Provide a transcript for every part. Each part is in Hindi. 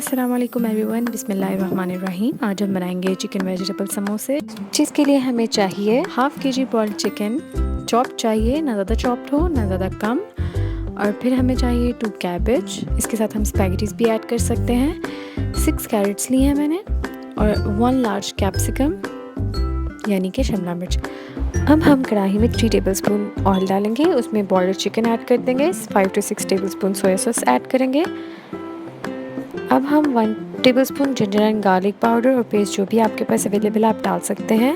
अस्सलाम वालेकुम एवरीवन, बिस्मिल्लाहिर्रहमानिर्रहीम। आज हम बनाएंगे चिकन वेजिटेबल समोसे, जिसके लिए हमें चाहिए half KG boiled chicken. Chop चाहिए, ना ज़्यादा चॉप्ड हो ना ज़्यादा कम। और फिर हमें चाहिए 2 कैबेज, इसके साथ हम स्पैगेटीज़ भी ऐड कर सकते हैं। 6 कैरेट्स लिए हैं मैंने और 1 लार्ज कैप्सिकम यानी कि शिमला मिर्च। अब हम कढ़ाई में 3 टेबलस्पून ऑयल डालेंगे, उसमें बॉइल्ड चिकन ऐड कर देंगे। 5 to 6 tablespoon soya sauce add करेंगे। अब हम 1 tablespoon ginger and garlic powder और पेस्ट जो भी आपके पास अवेलेबल आप डाल सकते हैं।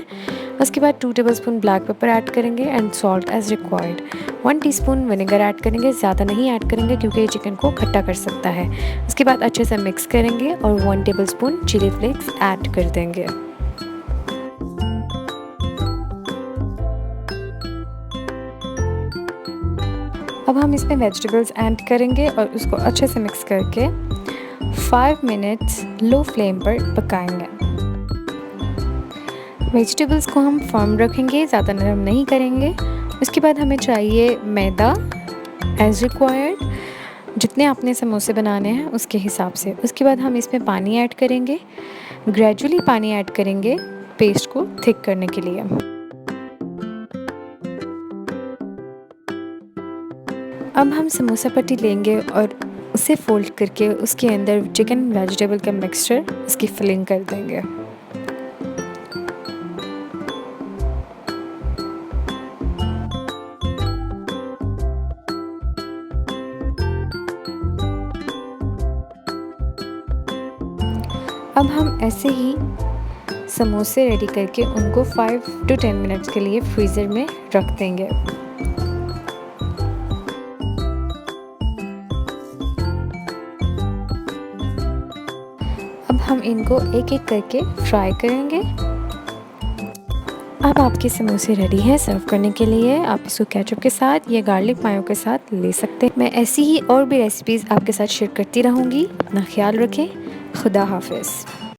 उसके बाद 2 टेबलस्पून ब्लैक पेपर ऐड करेंगे and salt as required. 1 teaspoon vinegar add करेंगे, ज़्यादा नहीं ऐड करेंगे क्योंकि ये चिकन को खट्टा कर सकता है। उसके बाद अच्छे से मिक्स करेंगे और 1 टेबलस्पून चिली फ्लेक्स ऐड कर देंगे। अब हम इसमें वेजिटेबल्स ऐड करेंगे और उसको अच्छे से मिक्स करके 5 मिनट्स लो फ्लेम पर पकाएंगे। वेजिटेबल्स को हम फर्म रखेंगे, ज़्यादा नरम नहीं करेंगे। उसके बाद हमें चाहिए मैदा एज रिक्वायर्ड, जितने आपने समोसे बनाने हैं उसके हिसाब से। उसके बाद हम इसमें पानी ऐड करेंगे, ग्रेजुअली पानी ऐड करेंगे पेस्ट को थिक करने के लिए। अब हम समोसा पट्टी लेंगे और उसे फोल्ड करके उसके अंदर चिकन वेजिटेबल का मिक्सचर इसकी फिलिंग कर देंगे। अब हम ऐसे ही समोसे रेडी करके उनको 5 to 10 मिनट्स के लिए फ्रीज़र में रख देंगे। अब हम इनको एक एक करके फ्राई करेंगे। अब आपके समोसे रेडी हैं सर्व करने के लिए। आप इसको केचप के साथ या गार्लिक मायो के साथ ले सकते हैं। मैं ऐसी ही और भी रेसिपीज़ आपके साथ शेयर करती रहूँगी। अपना ख्याल रखें। खुदा हाफिज़।